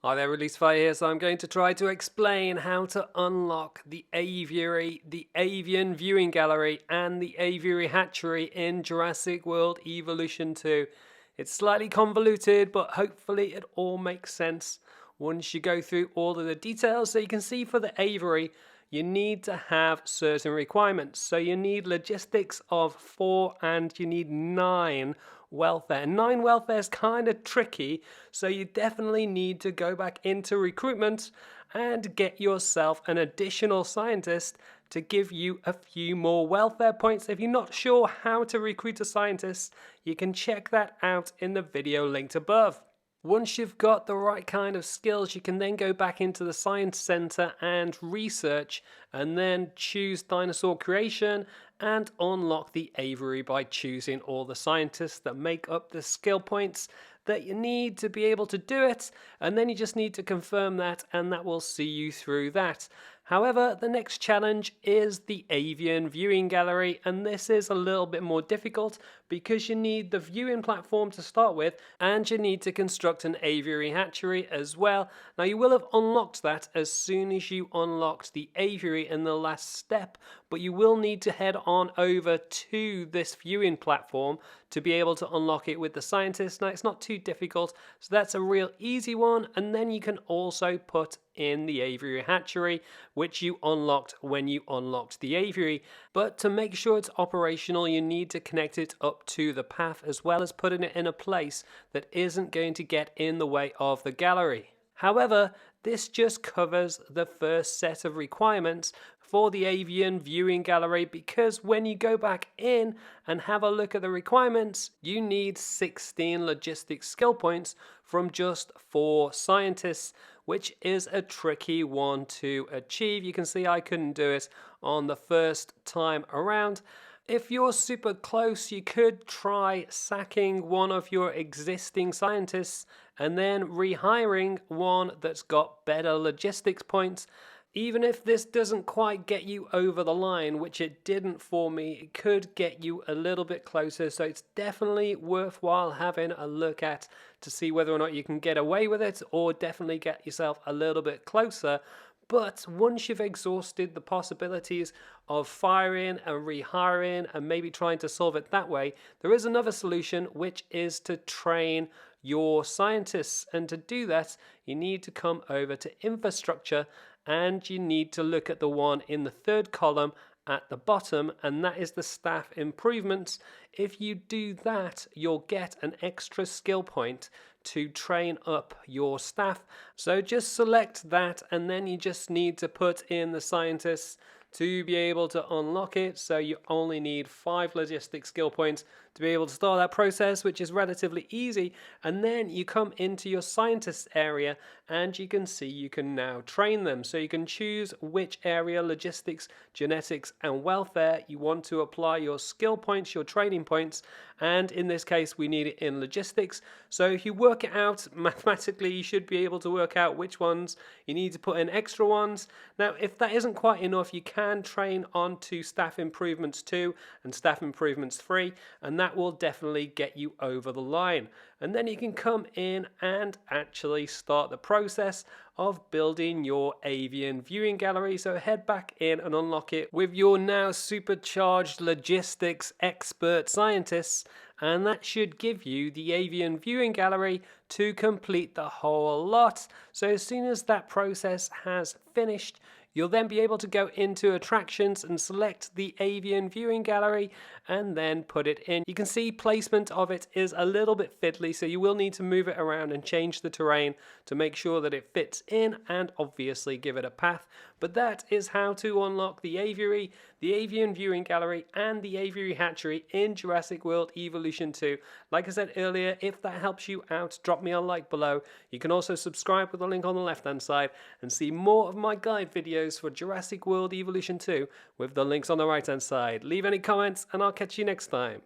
Hi there, Release Fire here, so I'm going to try to explain how to unlock the Aviary, the Avian Viewing Gallery, and the Aviary Hatchery in Jurassic World Evolution 2. It's slightly convoluted, but hopefully it all makes sense once you go through all of the details. So you can see for the Aviary, you need to have certain requirements. So you need logistics of 4 and you need 9 welfare. 9 welfare is kind of tricky, so you definitely need to go back into recruitment and get yourself an additional scientist to give you a few more welfare points. If you're not sure how to recruit a scientist, you can check that out in the video linked above. Once you've got the right kind of skills, you can then go back into the science center and research, and then choose dinosaur creation and unlock the aviary by choosing all the scientists that make up the skill points that you need to be able to do it, and then you just need to confirm that, and that will see you through that. However, the next challenge is the Avian Viewing Gallery, and this is a little bit more difficult because you need the viewing platform to start with, and you need to construct an aviary hatchery as well. Now, you will have unlocked that as soon as you unlocked the aviary in the last step, but you will need to head on over to this viewing platform to be able to unlock it with the scientists. Now, it's not too difficult, so that's a real easy one, and then you can also put in the aviary hatchery, which you unlocked when you unlocked the aviary. But to make sure it's operational, you need to connect it up to the path, as well as putting it in a place that isn't going to get in the way of the gallery. However, this just covers the first set of requirements for the Avian Viewing Gallery, because when you go back in and have a look at the requirements, you need 16 logistics skill points from just 4 scientists, which is a tricky one to achieve. You can see I couldn't do it on the first time around. If you're super close, you could try sacking one of your existing scientists and then rehiring one that's got better logistics points. Even if this doesn't quite get you over the line, which it didn't for me, it could get you a little bit closer. So it's definitely worthwhile having a look at to see whether or not you can get away with it, or definitely get yourself a little bit closer. But once you've exhausted the possibilities of firing and rehiring and maybe trying to solve it that way, there is another solution, which is to train your scientists. And to do that, you need to come over to infrastructure, and you need to look at the one in the third column at the bottom, and that is the staff improvements. If you do that, you'll get an extra skill point to train up your staff. So just select that, and then you just need to put in the scientists to be able to unlock it. So you only need 5 logistic skill points to be able to start that process, which is relatively easy. And then you come into your scientists area, and you can see you can now train them. So you can choose which area, logistics, genetics, and welfare, you want to apply your skill points, your training points. And in this case, we need it in logistics. So if you work it out mathematically, you should be able to work out which ones you need to put in extra ones. Now, if that isn't quite enough, you can train onto staff improvements 2 and staff improvements 3, and that will definitely get you over the line. And then you can come in and actually start the process of building your Avian Viewing Gallery. So head back in and unlock it with your now supercharged logistics expert scientists, and that should give you the Avian Viewing Gallery to complete the whole lot. So as soon as that process has finished, you'll then be able to go into attractions and select the Avian Viewing Gallery and then put it in. You can see placement of it is a little bit fiddly, so you will need to move it around and change the terrain to make sure that it fits in, and obviously give it a path. But that is how to unlock the aviary, the Avian Viewing Gallery, and the Aviary Hatchery in Jurassic World Evolution 2. Like I said earlier, if that helps you out, drop me a like below. You can also subscribe with the link on the left hand side and see more of my guide videos for Jurassic World Evolution 2 with the links on the right hand side. Leave any comments, and I'll catch you next time.